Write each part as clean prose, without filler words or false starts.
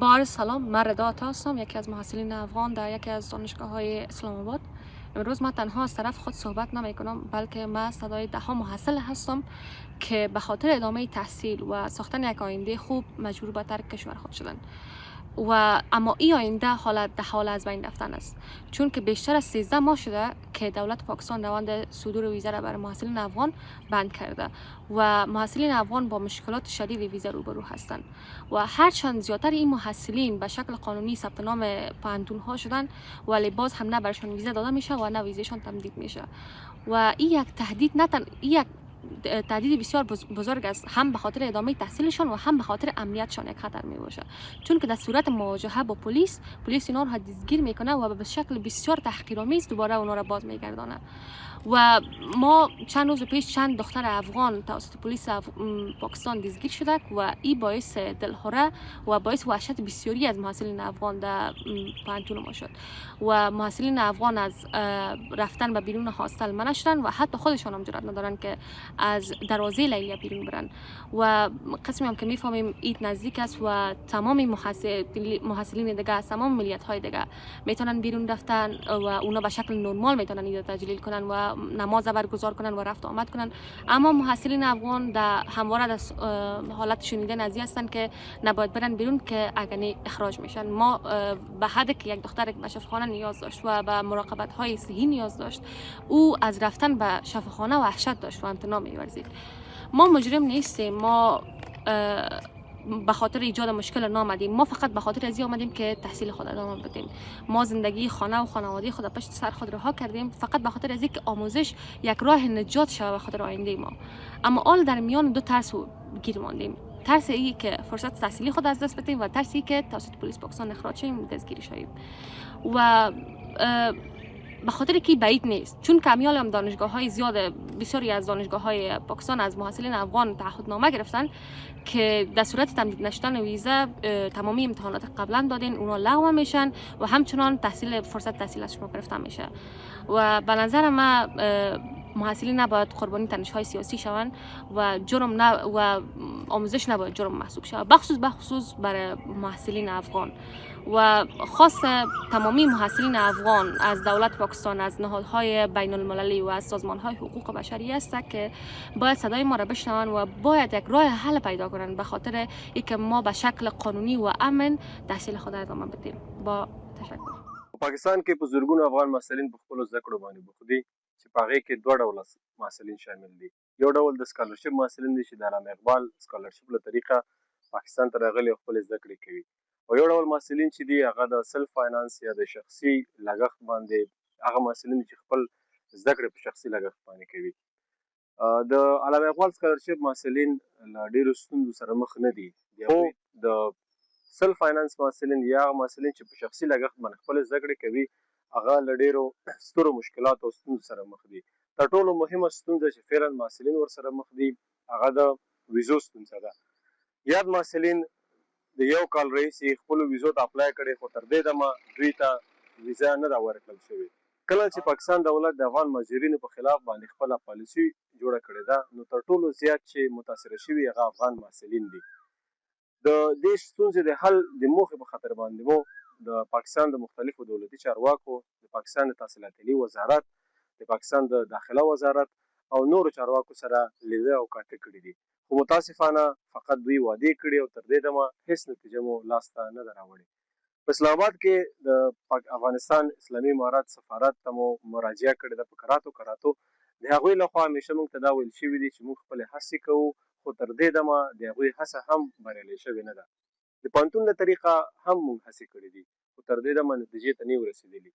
با سلام، من رضا عطا هستم، یکی از محصلین افغان در یکی از دانشگاه‌های اسلام آباد. امروز من تنها از طرف خود صحبت نمی‌کنم، بلکه من صدای ده‌ها محصل هستم که به خاطر ادامه تحصیل و ساختن یک آینده خوب مجبور به ترک کشور خود شدند. اما این آینده در حال از بین رفتن است، چون که بیشتر از 13 ماه شده که دولت پاکستان روند صدور ویزا را برای محصلین افغان بند کرده و محصلین افغان با مشکلات شدید ویزا روبرو هستند و هرچند زیادتر این محصلین به شکل قانونی ثبت نام پانتون ها شدن، ولی باز هم نه برشان ویزا داده میشه و نه ویزاشان تمدید میشه و این یک تهدید یک تهدید بسیار بزرگ است، هم به خاطر ادامه تحصیلشان و هم به خاطر امنیتشان یک خطر می باشه، چون که در صورت مواجهه با پلیس اینا را دستگیر میکنه و به شکل بسیار تحقیرآمیز دوباره اونا را باز میگردانه. و ما چند روز پیش چند دختر افغان توسط پلیس پاکستان دستگیر شده و این باعث دلهره و باعث وحشت بسیاری از محصلین افغان در پانتون ما شد و محصلین افغان از رفتن به بیرون هاستل منع شدن و حتی خودشان هم جرئت ندارن که از دروازه لیلیه بیرون برن و قسمی هم که میفهمیم عید نزدیک است و تمام محصلین دیگه از تمام ملیت های دیگه میتونن بیرون رفتن و اونا به شکل نرمال میتونن عید تجلیل کنن و نماز برگزار کنن و رفت و آمد کنن، اما محصلین افغان در همواره در حالت شنیدن از هستن که نباید برن بیرون که اگر اخراج میشن. ما به حدی که یک دختر به شفاخانه نیاز داشت و به مراقبت های صحی نیاز داشت، او از رفتن به شفاخانه وحشت داشت و امتناع می‌ورزید. ما مجرم نیستیم، ما به خاطر ایجاد مشکل نامدیم، ما فقط به خاطر از آمدیم که تحصیل خود ادامه بدیم. ما زندگی خانه و خانواده خود پشت سر خود رها کردیم فقط به خاطر از اینکه آموزش یک راه نجات شود به خاطر آینده ما. اما آل در میان دو ترس گیر ماندیم، ترس ای که فرصت تحصیلی خود از دست بدیم و ترسی که توسط پلیس پاکستان اخراج شویم، دستگیری شویم. و به خاطر که بعید نیست، چون کمیال هم دانشگاه‌های زیاد بسیاری از دانشگاه‌های پاکستان از محصلین افغان تعهدنامه گرفتن که در صورت تمدید نشدن ویزا تمامی امتحانات قبلا دادین اونا لغو میشن و همچنان فرصت تحصیل از شما گرفته میشه و به نظر من محصلین نباید قربانی تنش‌های سیاسی شوند و و آموزش نباید جرم محسوب شود، بخصوص برای محصلین افغان و خاص تمامی محصلین افغان از دولت پاکستان، از نهادهای بین المللی و از سازمانهای حقوق بشری است که باید صدای ما را بشنوند و باید یک راه حل پیدا کنند به خاطر اینکه ما به شکل قانونی و امن تحصیل خود ادامه بدیم. با تشکر. پاکستان کې په زرګونو افغان محصلین په خپلو زده کړو باندې بوخت دي چې په هغې کې دوه ډوله محصلین شامل دي. یو ډول د سکالرشپ محصلین دي چې د علامه اقبال سکالرشپ له طریقه پاکستان ته راغلي او خپلې زده کړې کوي، او یو ډول محصلین چې دي هغه د سلف فاینانس یا د شخصي لګښت باندې هغه محصلین چې خپل زده کړې په شخصي لګښت باندې کوي. د علامه اقبال سکالرشپ محصلین له ډېرو ستونزو سره مخ نه دي، خو د سلف فاینانس محصلین یا محصلین چې په شخصي لګښت باندې خپل زده کړې کوي هغه له ډېرو سترو مشکلاتو او ستونزو سره مخ دي. تر ټولو مهمه ستونزه چې فعلا محصلین ورسره مخ دي هغه د ویزو ستونزه ده. یاد محصلین د یو کال راهیسې خپلو ویزو ته اپلای کړی، خو تر دې دمه دوی ته ویزا نه ده ورکړل شوې. کله چې پاکستان دولت د افغان مهاجرینو په خلاف باندې خپله پالیسي جوړه کړې ده، نو تر ټولو زیات چې متاثره شوي هغه افغان محصلین دي. د دې ستونزې د حل د موخې په خاطر باندې مو د پاکستان د مختلفو دولتي چارواکو، د پاکستان د تحصیلات عالي وزارت، د پاکستان د داخله وزارت او نورو چارواکو سره لیده او کاته کړي دي، خو متاسفانه فقط دوی وعدې کړي او تر دې دمه هیڅ نتیجه مو لاسته نه ده راوړې. په اسلام آباد کې د افغانستان اسلامي امارات سفارت ته مو مراجعه کړې ده په کراتو د هغوی لخوا همیشه موږ ته دا ویل شوي دي چې موږ خپلې هڅې کوو، خو تر دې دمه د هغوی هڅه هم بریالۍ شوې نه ده. د پوهنتون له طریقه هم موږ هڅې کړې دي، خو تر دې دمه نتیجې ته نه یو رسېدلي.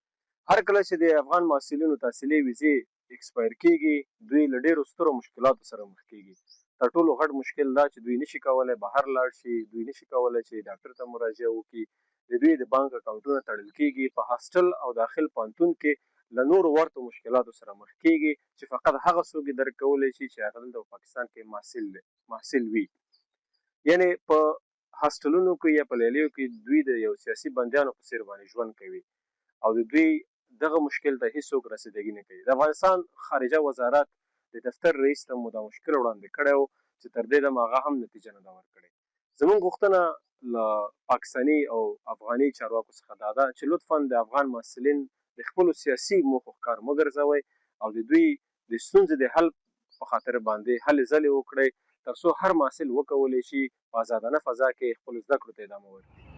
هر کله چې د افغان محصلینو تحصیلي ویزې ایکسپایر کېږي، دوی له ډېرو سترو مشکلاتو سره مخ کېږي. تر ټولو غټ مشکل دا چې دوی نشي کولی بهر لاړ شي، دوی نشي کولی چې ډاکټر ته مراجعه وکړي، د دوی د بانک اکاونټونه تړل کېږي. په هاسټل او داخل پوهنتون کې له نورو ورته مشکلاتو سره مخ کېږي چې فقط هغه څوک یې درک کولی شي چې هغه دلته په پاکستان کې محصل وي. یعنې په هاسټلونو کې یا په لیلیو کې دوی د یو سیاسي بندیانو په څېر باندې ژوند کوي او د دوی دغه مشکل ته هیڅوک رسیدګي نه کوي. د افغانستان خارجه وزارت د دفتر رئیس ته مو دا مشکل وړاندې کړی و چې تر دې دمه هغه هم نتیجه نه ده ورکړې. زموږ غوښتنه له پاکستاني او افغاني چارواکو څخه دا ده چې لطفا د افغان محصلین د خپلو سیاسي موخو ښکار مه ګرځوئ او د دوی د ستونزې د حل په خاطر باندې هلې ځلې وکړئ تر څو هر محصل وکولی شي په ازادانه فضا کې خپلو زده کړو ته ادامه ورکړي.